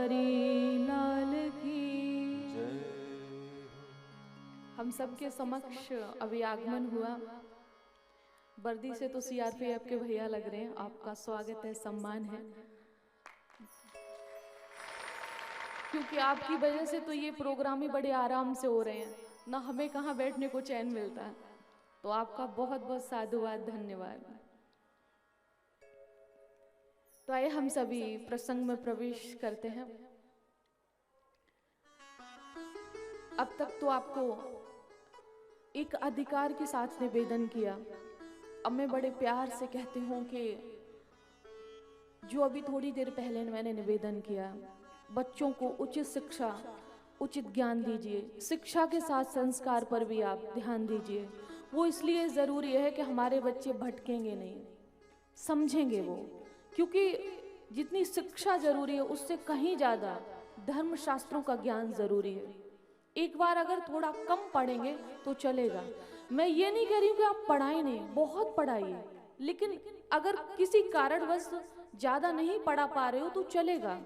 बिहारी लाल की जय। हम सबके समक्ष अभी आगमन हुआ। वर्दी से तो सीआरपीएफ के भैया लग रहे हैं। आपका स्वागत है, सम्मान है, क्योंकि आपकी वजह से तो ये प्रोग्राम ही बड़े आराम से हो रहे हैं, ना हमें कहाँ बैठने को चैन मिलता है। तो आपका बहुत बहुत साधुवाद, धन्यवाद। तो आइए हम सभी प्रसंग में प्रवेश करते हैं। अब तक तो आपको एक अधिकार के साथ निवेदन किया। अब मैं बड़े प्यार से कहती हूँ कि जो अभी थोड़ी देर पहले मैंने निवेदन किया, बच्चों को उचित शिक्षा, उचित ज्ञान दीजिए। शिक्षा के साथ संस्कार पर भी आप ध्यान दीजिए। वो इसलिए ज़रूरी है कि हमारे बच्चे भटकेंगे नहीं, समझेंगे वो, क्योंकि जितनी शिक्षा जरूरी है उससे कहीं ज़्यादा धर्मशास्त्रों का ज्ञान जरूरी है। एक बार अगर थोड़ा कम पढ़ेंगे तो चलेगा। मैं ये नहीं कह रही हूँ कि आप पढ़ाई नहीं, बहुत पढ़ाइए, लेकिन अगर किसी कारणवश ज़्यादा नहीं पढ़ा पा रहे हो तो चलेगा।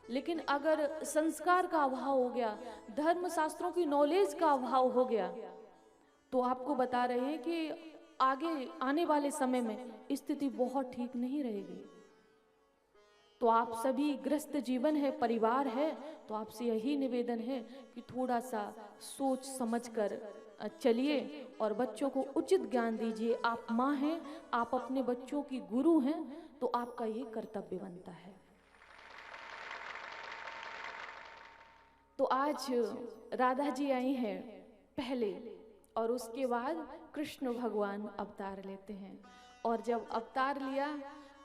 लेकिन अगर संस्कार का अभाव हो गया, धर्मशास्त्रों की नॉलेज का अभाव हो गया, तो आपको बता रहे हैं कि आगे आने वाले समय में स्थिति बहुत ठीक नहीं रहेगी। तो आप सभी ग्रस्त जीवन है, परिवार है, तो आपसे यही निवेदन है कि थोड़ा सा सोच समझकर चलिए और बच्चों को उचित ज्ञान दीजिए। आप माँ हैं, आप अपने बच्चों की गुरु हैं, तो आपका ये कर्तव्य बनता है। तो आज राधा जी आई हैं पहले, और उसके बाद कृष्ण भगवान अवतार लेते हैं। और जब अवतार लिया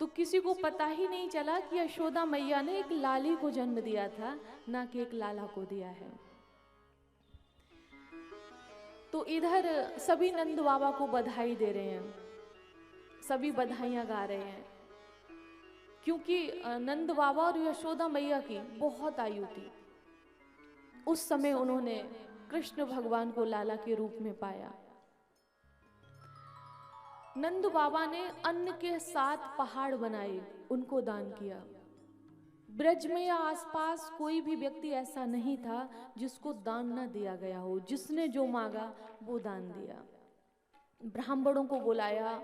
तो किसी को पता ही नहीं चला कि यशोदा मैया ने एक लाली को जन्म दिया था, ना कि एक लाला को दिया है। तो इधर सभी नंद बाबा को बधाई दे रहे हैं, सभी बधाइयां गा रहे हैं, क्योंकि नंद बाबा और यशोदा मैया की बहुत आयु थी। उस समय उन्होंने कृष्ण भगवान को लाला के रूप में पाया। नंद बाबा ने अन्न के 7 पहाड़ बनाए, उनको दान किया। ब्रज में या आसपास कोई भी व्यक्ति ऐसा नहीं था जिसको दान न दिया गया हो। जिसने जो मांगा वो दान दिया। ब्राह्मणों को बुलाया,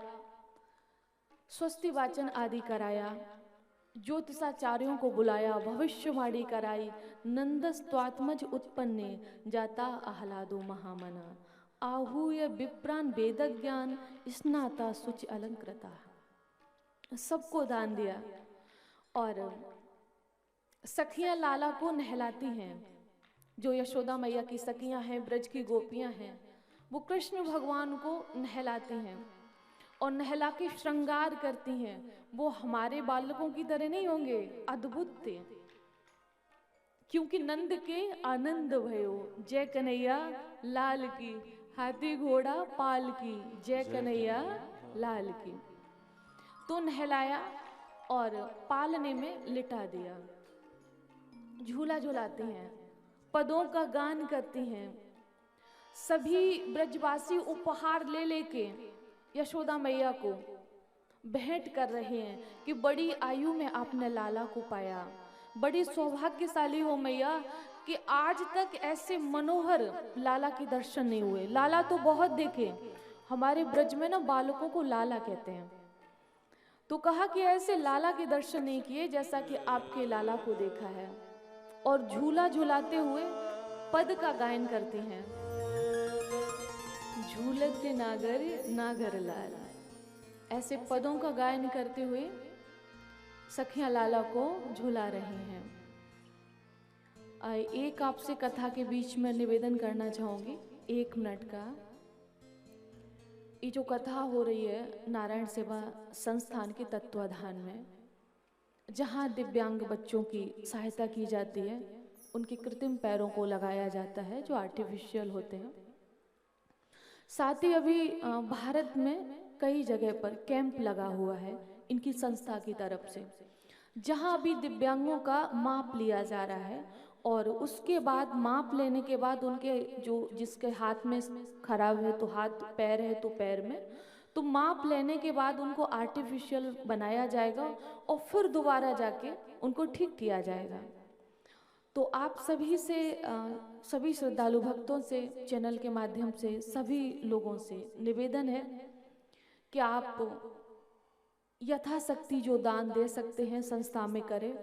स्वस्ति वाचन आदि कराया, ज्योतिषाचार्यों को बुलाया, भविष्यवाणी कराई। नंदस्त्वात्मज उत्पन्ने जाता आह्लादो महामना, आहूय विप्रान वेद ज्ञान स्नाता शुचि अलंकृता। सबको दान दिया। और सखियां लाला को नहलाती हैं। जो यशोदा मैया की सखियां हैं, ब्रज की गोपियां हैं, वो कृष्ण भगवान को नहलाती हैं और नहला के श्रृंगार करती हैं। वो हमारे बालकों की तरह नहीं होंगे, अद्भुत थे, क्योंकि नंद के आनंद भयो, जय कन्हैया लाल की, हाथी घोड़ा पाल की, जय कन्हैया लाल की। तो नहलाया और पालने में लिटा दिया। झूला झुलाती हैं, पदों का गान करती हैं। सभी ब्रजवासी उपहार ले लेके यशोदा मैया को भेंट कर रहे हैं कि बड़ी आयु में आपने लाला को पाया, बड़ी सौभाग्यशाली हो मैया कि आज तक ऐसे मनोहर लाला के दर्शन नहीं हुए। लाला तो बहुत देखे, हमारे ब्रज में ना बालकों को लाला कहते हैं। तो कहा कि ऐसे लाला के दर्शन नहीं किए जैसा कि आपके लाला को देखा है। और झूला झुलाते हुए पद का गायन करते हैं, झूलत नागर नागर लाल। ऐसे पदों का गायन करते हुए सखियां लाला को झुला रही हैं। एक आपसे कथा के बीच में निवेदन करना चाहूंगी, 1 मिनट का। ये जो कथा हो रही है नारायण सेवा संस्थान के तत्वाधान में, जहाँ दिव्यांग बच्चों की सहायता की जाती है, उनके कृत्रिम पैरों को लगाया जाता है जो आर्टिफिशियल होते हैं। साथ ही अभी भारत में कई जगह पर कैंप लगा हुआ है इनकी संस्था की तरफ से, जहाँ अभी दिव्यांगों का माप लिया जा रहा है। और उसके बाद माप लेने के बाद उनके जो जिसके हाथ में खराब है तो हाथ, पैर है तो पैर में, तो माप लेने के बाद उनको आर्टिफिशियल बनाया जाएगा और फिर दोबारा जाके उनको ठीक किया जाएगा। तो आप सभी से सभी श्रद्धालु भक्तों से, चैनल के माध्यम से सभी लोगों से निवेदन है कि आप यथाशक्ति जो दान दे सकते हैं संस्था में करें,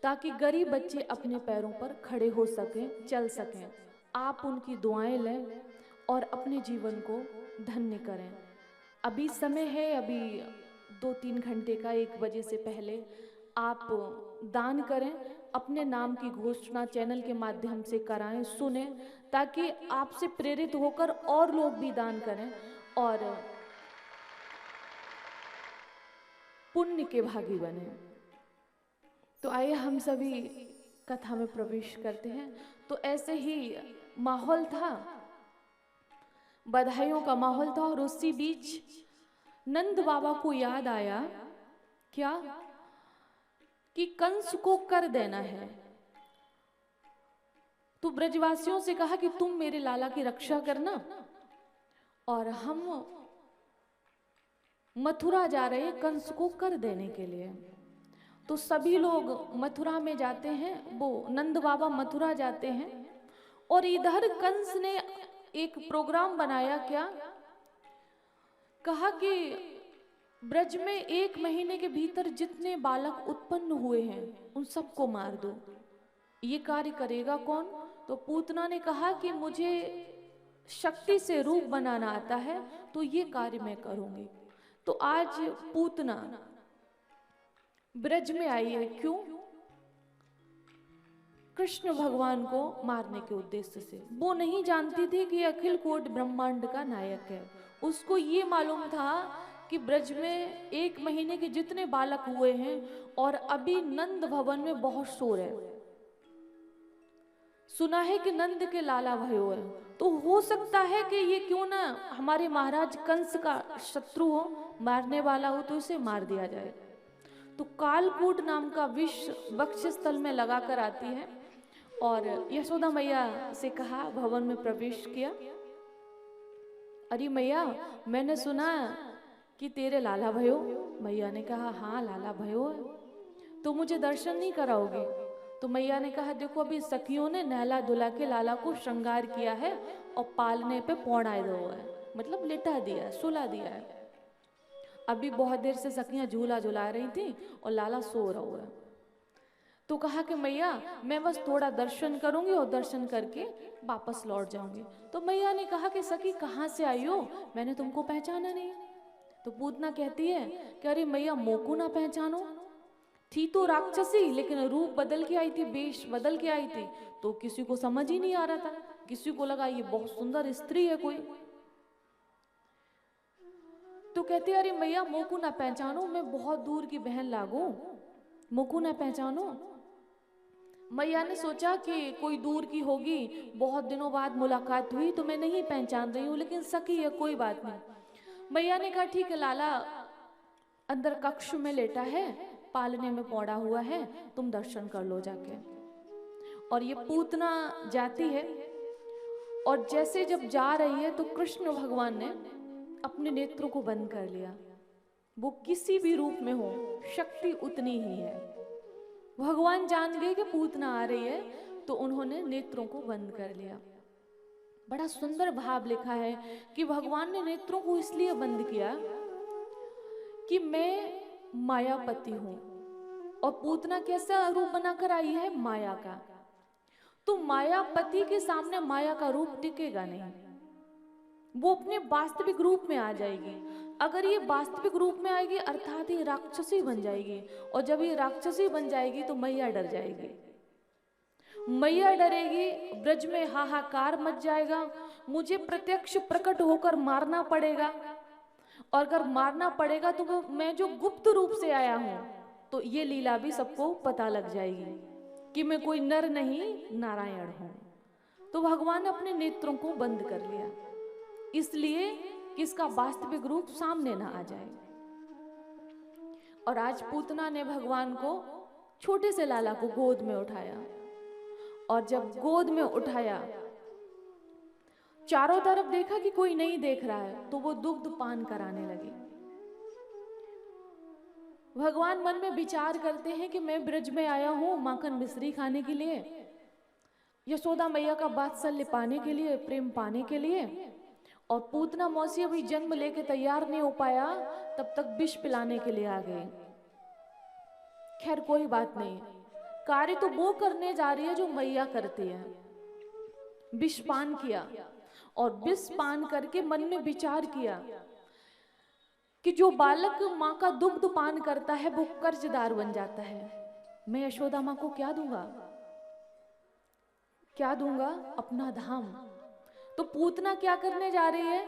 ताकि गरीब बच्चे अपने पैरों पर खड़े हो सकें, चल सकें। आप उनकी दुआएं लें और अपने जीवन को धन्य करें। अभी समय है, अभी 2-3 घंटे का, 1 बजे से पहले आप दान करें। अपने नाम की घोषणा चैनल के माध्यम से कराएं, सुने, ताकि आपसे प्रेरित होकर और लोग भी दान करें और पुण्य के भागी बने। तो आइए हम सभी कथा में प्रवेश करते हैं। तो ऐसे ही माहौल था, बधाइयों का माहौल था, और उसी बीच नंद बाबा को याद आया क्या कि कंस को कर देना है। तो ब्रजवासियों से कहा कि तुम मेरे लाला की रक्षा करना, और हम मथुरा जा रहे हैं कंस को कर देने के लिए। तो सभी लोग मथुरा में जाते हैं, वो नंद बाबा मथुरा जाते हैं, और इधर कंस ने एक प्रोग्राम बनाया। क्या कहा कि ब्रज में 1 महीने के भीतर जितने बालक उत्पन्न हुए हैं उन सबको मार दो। ये कार्य करेगा कौन? तो पूतना ने कहा कि मुझे शक्ति से रूप बनाना आता है, तो ये कार्य मैं करूंगी। तो आज पूतना ब्रज में आई है, क्यों? कृष्ण भगवान को मारने के उद्देश्य से। वो नहीं जानती थी कि अखिल कोट ब्रह्मांड का नायक है। उसको ये मालूम था कि ब्रज में 1 महीने के जितने बालक हुए हैं, और अभी नंद भवन में बहुत शोर है, सुना है कि नंद के लाला भयो है, तो हो सकता है कि ये क्यों ना हमारे महाराज कंस का शत्रु हो, मारने वाला हो, तो इसे मार दिया जाए। तो कालकूट नाम का विष वक्षस्थल में लगा कर आती है, और यशोदा मैया से कहा, भवन में प्रवेश किया। अरे मैया, मैंने सुना कि तेरे लाला भयो। मैया ने कहा, हाँ लाला भयो है, तो मुझे दर्शन नहीं कराओगे? तो मैया ने कहा, देखो अभी सखियों ने नहला धुला के लाला को श्रृंगार किया है और पालने पे पौड़ाए दो है, मतलब लिटा दिया है, सुला दिया है। अभी बहुत देर से सखियां झूला झुला रही थी और लाला सो रहा हुआ है। तो कहा कि मैया मैं बस थोड़ा दर्शन करूंगी और दर्शन करके वापस लौट जाऊंगी। तो मैया ने कहा कि सखी कहाँ से आई हो, मैंने तुमको पहचाना नहीं। तो पूतना कहती है कि अरे मैया मोको ना पहचानो, थी तो राक्षसी लेकिन रूप बदल के आई थी, वेश बदल के आई थी, तो किसी को समझ ही नहीं आ रहा था, किसी को लगा ये बहुत सुंदर स्त्री है कोई। तो कहते अरे मैया मोको ना पहचानो, मैं बहुत दूर की बहन लागू, मोको ना पहचानो। मैया ने सोचा कि कोई दूर की होगी, बहुत दिनों बाद मुलाकात हुई तो मैं नहीं पहचान रही हूँ, लेकिन सखी है कोई बात नहीं। मैया ने कहा ठीक है, लाला अंदर कक्ष में लेटा है, पालने में पौड़ा हुआ है, तुम दर्शन कर लो जाके। और ये पूतना जाती है, और जैसे जब जा रही है तो कृष्ण भगवान ने अपने नेत्रों को बंद कर लिया। वो किसी भी रूप में हो, शक्ति उतनी ही है। भगवान जान गए कि पूतना आ रही है, तो उन्होंने नेत्रों को बंद कर लिया। बड़ा सुंदर भाव लिखा है कि भगवान ने नेत्रों को इसलिए बंद किया कि मैं मायापति हूं, और पूतना कैसा रूप बनाकर आई है? माया का। तो मायापति के सामने माया का रूप टिकेगा नहीं, वो अपने वास्तविक रूप में आ जाएगी। अगर ये वास्तविक रूप में आएगी अर्थात ये राक्षसी बन जाएगी, और जब ये राक्षसी बन जाएगी तो मैया डर जाएगी। मैया डरेगी, ब्रज में हाहाकार मच जाएगा, मुझे प्रत्यक्ष प्रकट होकर मारना पड़ेगा, और अगर मारना पड़ेगा तो मैं जो गुप्त रूप से आया हूं, तो ये लीला भी सबको पता लग जाएगी कि मैं कोई नर नहीं नारायण हूं। तो भगवान ने अपने नेत्रों को बंद कर लिया, इसलिए कि इसका वास्तविक रूप सामने ना आ जाए। और आज पूतना ने भगवान को, छोटे से लाला को गोद में उठाया, और जब गोद में उठाया चारों तरफ देखा कि कोई नहीं देख रहा है, तो वो दुग्ध पान कराने लगी। भगवान मन में विचार करते हैं कि मैं ब्रज में आया हूं माखन मिश्री खाने के लिए, यशोदा मैया का वात्सल्य पाने के लिए, प्रेम पाने के लिए, और पूतना मौसी अभी जन्म लेके तैयार नहीं हो पाया, तब तक विष पिलाने के लिए आ गए। खैर कोई बात नहीं, कार्य तो वो करने जा रही है जो मैया करती है। विष पान किया, और विष पान करके मन में विचार किया कि जो बालक माँ का दुग्ध पान करता है वो कर्जदार बन जाता है। मैं यशोदा माँ को क्या दूंगा? क्या दूंगा? अपना धाम। तो पूतना क्या करने जा रही है?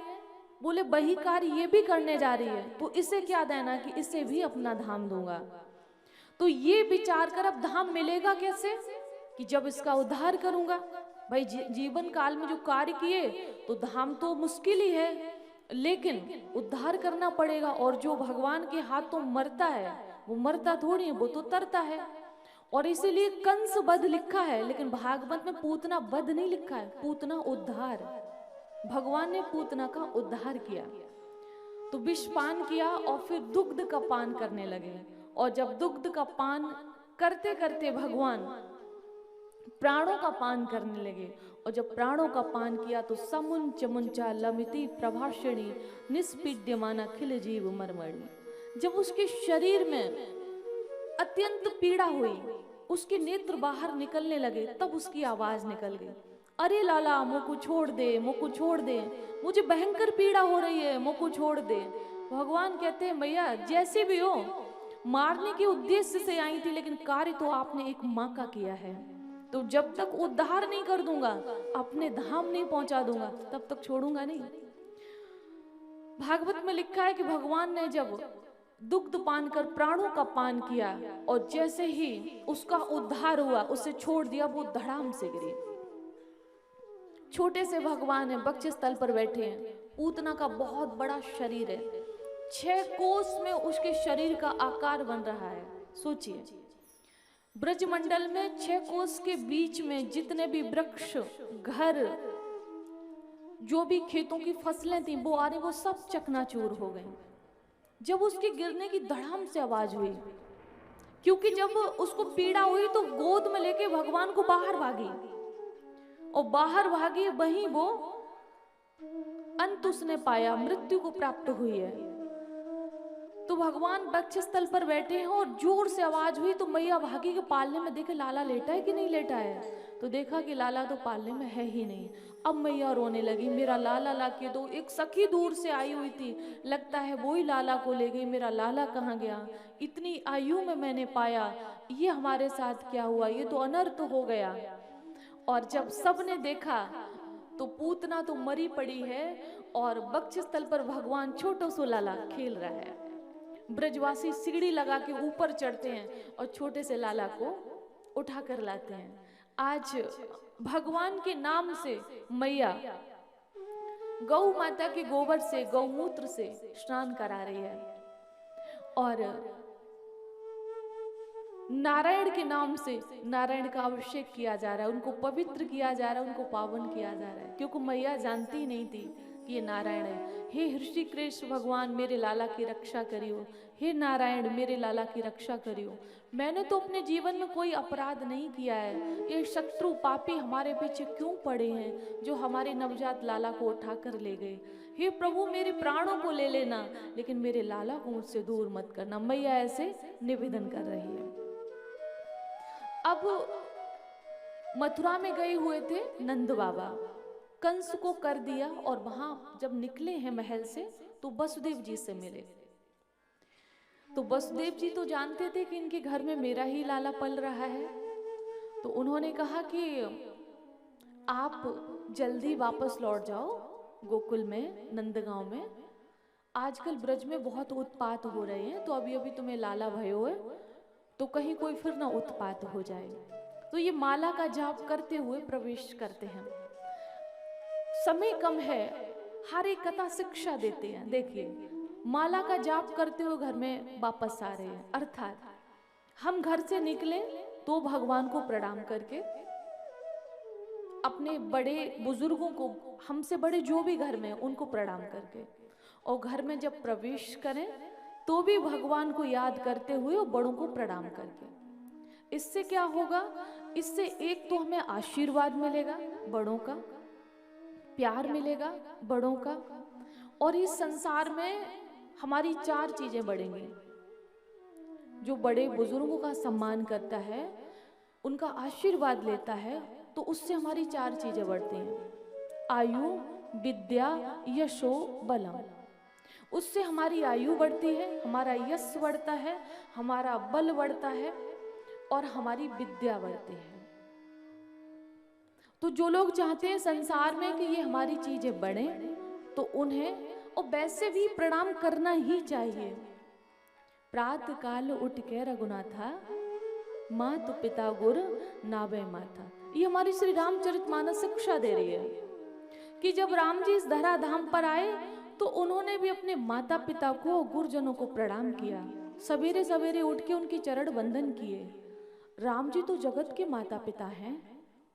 बोले वही कार्य ये भी करने जा रही है, तो इसे क्या देना कि इसे भी अपना धाम दूंगा। तो ये विचार कर अब धाम मिलेगा कैसे? कि जब इसका उद्धार करूंगा। भाई जीवन काल में जो कार्य किए तो धाम तो मुश्किल ही है, लेकिन उद्धार करना पड़ेगा। और जो भगवान के हाथों मरता है वो मरता थोड़ी है, वो तो तरता है। और इसीलिए कंस वध लिखा है, लेकिन भागवत में पूतना वध नहीं लिखा है, पूतना उद्धार। भगवान ने पूतना का उद्धार किया। तो विष पान किया और फिर दुग्ध का पान करने लगे। और जब दुग्ध का पान करते करते भगवान प्राणों का पान करने लगे, और जब प्राणों का पान किया तो समुंच मुंचा लमिति प्रभाषणी निष्पीड्यमान अखिल जीव मरमरी। जब उसके शरीर में अत्यंत पीड़ा हुई, उसके नेत्र बाहर निकलने लगे, तब उसकी आवाज निकल गई, अरे लाला मुझको छोड़ दे, मुझको छोड़ दे, मुझे भयंकर पीड़ा हो रही है, मुझको छोड़ दे। भगवान कहते हैं मैया जैसे भी हो, मारने के उद्देश्य से आई थी, लेकिन कार्य तो आपने एक माँ का किया है, तो जब तक उद्धार नहीं कर दूंगा, अपने धाम नहीं पहुंचा दूंगा, तब तक छोड़ूंगा नहीं। भागवत में लिखा है कि भगवान ने जब दुग्ध पान कर प्राणों का पान किया, और जैसे ही उसका उद्धार हुआ, उसे छोड़ दिया, वो धड़ाम से गिरी। छोटे से भगवान है, वक्षस्थल पर बैठे हैं। पूतना का बहुत बड़ा शरीर है, 6 कोस में उसके शरीर का आकार बन रहा है। सोचिए, ब्रजमंडल में 6 कोस के बीच में जितने भी वृक्ष, घर, जो भी खेतों की फसलें थी वो आ रही, वो सब चकनाचूर हो गई। जब उसके गिरने की धड़ाम से आवाज हुई, क्योंकि जब उसको पीड़ा हुई तो गोद में लेके भगवान को बाहर भागी, और बाहर भागी, वहीं वो अंत उसने पाया, मृत्यु को प्राप्त हुई है। तो भगवान वक्षस्थल पर बैठे हैं और जोर से आवाज हुई, तो मैया भागी के पालने में देखे लाला लेटा है कि नहीं लेटा है। तो देखा कि लाला तो पालने में है ही नहीं। अब मैया रोने लगी, मेरा लाला ला के दो। एक सखी दूर से आई हुई थी, लगता है वो ही लाला को ले गई, मेरा लाला कहाँ गया, इतनी आयु में मैंने पाया, ये हमारे साथ क्या हुआ, ये तो अनर्थ हो गया। और जब सबने देखा तो पूतना तो मरी पड़ी है, और वक्षस्थल पर भगवान छोटो सो लाला खेल रहा है। ब्रजवासी सीढ़ी लगा के ऊपर चढ़ते हैं और छोटे से लाला को उठा कर लाते हैं। आज भगवान के नाम से मैया गौ माता के गोबर से, गौमूत्र से स्नान करा रही है, और नारायण के नाम से नारायण का अभिषेक किया जा रहा है, उनको पवित्र किया जा रहा है, उनको पावन किया जा रहा है, क्योंकि मैया जानती नहीं थी कि ये नारायण है। हे ऋषिकेश भगवान मेरे लाला की रक्षा करियो, हे नारायण मेरे लाला की रक्षा करियो। मैंने तो अपने जीवन में कोई अपराध नहीं किया है, ये शत्रु पापी हमारे पीछे क्यों पड़े हैं, जो हमारे नवजात लाला को उठाकर ले गए। हे प्रभु मेरे प्राणों को ले लेना, लेकिन मेरे लाला को मुझसे दूर मत करना। मैया ऐसे निवेदन कर रही है। अब मथुरा में गए हुए थे नंद बाबा, कंस को कर दिया, और वहां जब निकले हैं महल से तो वसुदेव जी से मिले। तो वसुदेव जी तो जानते थे कि इनके घर में मेरा ही लाला पल रहा है, तो उन्होंने कहा कि आप जल्दी वापस लौट जाओ गोकुल में, नंदगांव में। आजकल ब्रज में बहुत उत्पात हो रहे हैं, तो अभी अभी तुम्हें लाला भयो है, तो कहीं कोई फिर ना उत्पात हो जाए। तो ये माला का जाप करते हुए प्रवेश करते हैं। समय कम है, हर एक कथा शिक्षा देते हैं। देखिए, माला का जाप करते हुए घर में वापस आ रहे हैं, अर्थात हम घर से निकले तो भगवान को प्रणाम करके, अपने बड़े बुजुर्गों को, हमसे बड़े जो भी घर में उनको प्रणाम करके, और घर में जब प्रवेश करें तो भी भगवान को याद करते हुए और बड़ों को प्रणाम करके। इससे क्या होगा? इससे एक तो हमें आशीर्वाद मिलेगा बड़ों का, प्यार मिलेगा बड़ों का, और इस संसार में हमारी 4 चीजें बढ़ेंगी। जो बड़े बुजुर्गों का सम्मान करता है, उनका आशीर्वाद लेता है, तो उससे हमारी 4 चीजें बढ़ती हैं। आयु, विद्या, यशो, बलम। उससे हमारी आयु बढ़ती है, हमारा यश बढ़ता है, हमारा बल बढ़ता है और हमारी विद्या बढ़ती है। तो जो लोग चाहते हैं संसार में कि ये हमारी चीजें बढ़े, तो उन्हें और वैसे भी प्रणाम करना ही चाहिए। प्रातः काल उठ के रघुनाथा, मातु पिता गुर नावे माथा। ये हमारी श्री रामचरितमानस शिक्षा दे रही है कि जब राम जी इस धराधाम पर आए तो उन्होंने भी अपने माता पिता को, गुरुजनों को प्रणाम किया। सवेरे सवेरे उठ के उनके चरण वंदन किए। राम जी तो जगत के माता पिता हैं,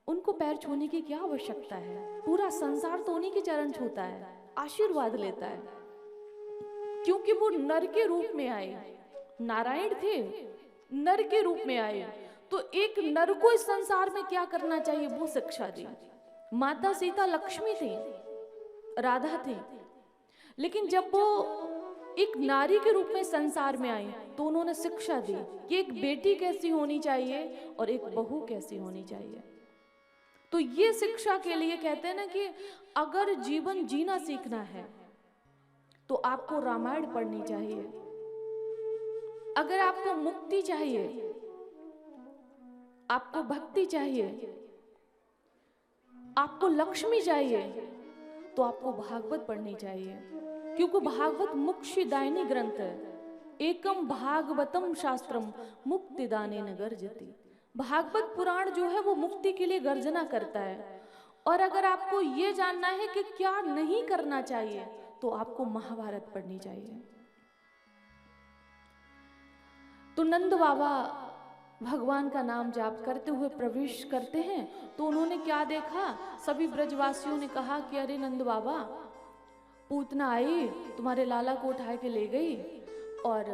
उनको पैर छूने की क्या आवश्यकता है? पूरा संसार तो उन्हीं के चरण छूता है, आशीर्वाद लेता है, क्योंकि वो नर के रूप में आए। नारायण थे, नर के रूप में आए, तो एक नर को इस संसार में क्या करना चाहिए वो शिक्षा दी। माता सीता लक्ष्मी थी, राधा थी, लेकिन जब वो एक नारी के रूप में संसार में आई तो उन्होंने शिक्षा दी कि एक बेटी कैसी होनी चाहिए और एक बहू कैसी होनी चाहिए। तो ये शिक्षा के लिए कहते हैं ना कि अगर जीवन जीना सीखना है तो आपको रामायण पढ़नी चाहिए। अगर आपको मुक्ति चाहिए, आपको भक्ति चाहिए, आपको लक्ष्मी चाहिए, तो आपको भागवत पढ़नी चाहिए, क्योंकि भागवत मोक्षदायिनी ग्रंथ है। एकम भागवतम शास्त्रम मुक्तिदाने न गर्जति। भागवत पुराण जो है वो मुक्ति के लिए गर्जना करता है। और अगर आपको ये जानना है कि क्या नहीं करना चाहिए, तो आपको महाभारत पढ़नी चाहिए। तो नंद बाबा भगवान का नाम जाप करते हुए प्रवेश करते हैं, तो उन्होंने क्या देखा? सभी ब्रजवासियों ने कहा कि अरे नंद बाबा, पूतना आई, तुम्हारे लाला को उठा के ले गई, और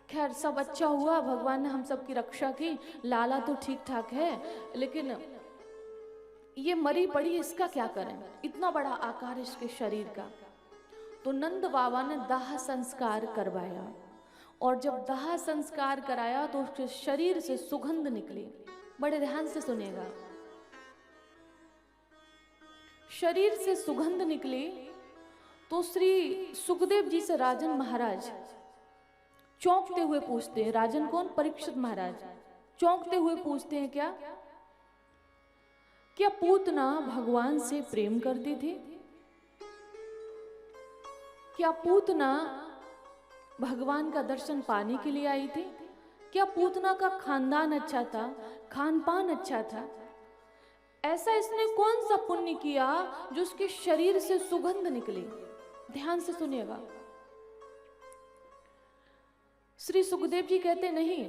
खैर सब अच्छा हुआ, भगवान ने हम सब की रक्षा की, लाला तो ठीक ठाक है, लेकिन ये मरी पड़ी, इसका क्या करें? इतना बड़ा आकार इसके शरीर का। तो नंद बाबा ने दाह संस्कार करवाया, और जब दाह संस्कार कराया तो उसके शरीर से सुगंध निकली। बड़े ध्यान से सुनिएगा, शरीर से सुगंध निकली। तो श्री सुखदेव जी से राजन महाराज चौंकते हुए पूछते हैं, राजन कौन? परीक्षित महाराज चौंकते हुए पूछते हैं, क्या पूतना भगवान से प्रेम करती थी? क्या पूतना भगवान का दर्शन पाने के लिए आई थी? क्या पूतना का खानदान अच्छा था, खान पान अच्छा था? ऐसा इसने कौन सा पुण्य किया जो उसके शरीर से सुगंध निकली? ध्यान से सुनिएगा। श्री सुखदेव जी कहते नहीं,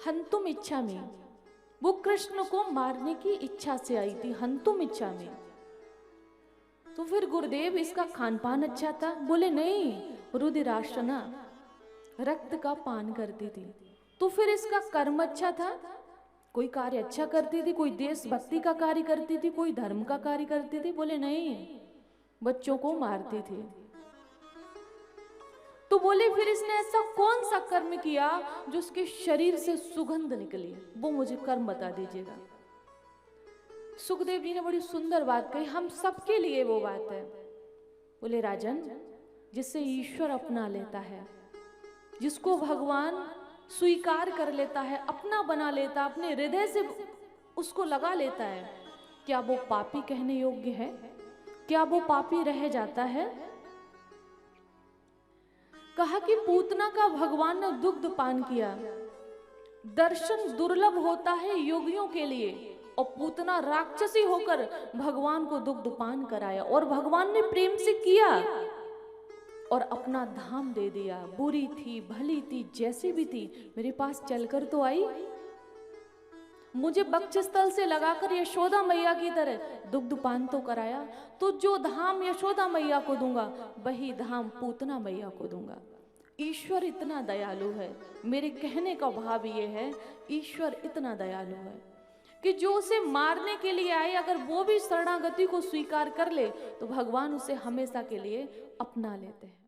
हंतुम इच्छा में, वो कृष्ण को मारने की इच्छा से आई थी, हंतुम इच्छा में। तो फिर गुरुदेव, इसका खान पान अच्छा था? बोले नहीं, रुधिराशना, रक्त का पान करती थी। तो फिर इसका कर्म अच्छा था? कोई कार्य अच्छा करती थी, कोई देशभक्ति का कार्य करती थी, कोई धर्म का कार्य करती थी? बोले नहीं, बच्चों को मारती थी। तो बोले फिर इसने ऐसा कौन सा कर्म किया जो उसके शरीर से सुगंध निकली? वो मुझे कर्म बता दीजिएगा। सुखदेव जी ने बड़ी सुंदर बात कही, हम सबके लिए वो बात है। बोले राजन, जिससे ईश्वर अपना लेता है, जिसको भगवान स्वीकार कर लेता है, अपना बना लेता, अपने हृदय से उसको लगा लेता है, क्या वो पापी कहने योग्य है? क्या वो पापी रह जाता है? कहा कि पूतना का भगवान ने दुग्ध पान किया। दर्शन दुर्लभ होता है योगियों के लिए, और पूतना राक्षसी होकर भगवान को दुग्ध पान कराया, और भगवान ने प्रेम से किया और अपना धाम दे दिया। बुरी थी, भली थी, जैसी भी थी, मेरे पास चलकर तो आई, मुझे बक्षस्थल से लगाकर यशोदा मैया की तरह दुग्ध पान तो कराया। तो जो धाम यशोदा मैया को दूंगा, वही धाम पूतना मैया को दूंगा। ईश्वर इतना दयालु है। मेरे कहने का भाव ये है, ईश्वर इतना दयालु है कि जो उसे मारने के लिए आए, अगर वो भी शरणागति को स्वीकार कर ले तो भगवान उसे हमेशा के लिए अपना लेते हैं।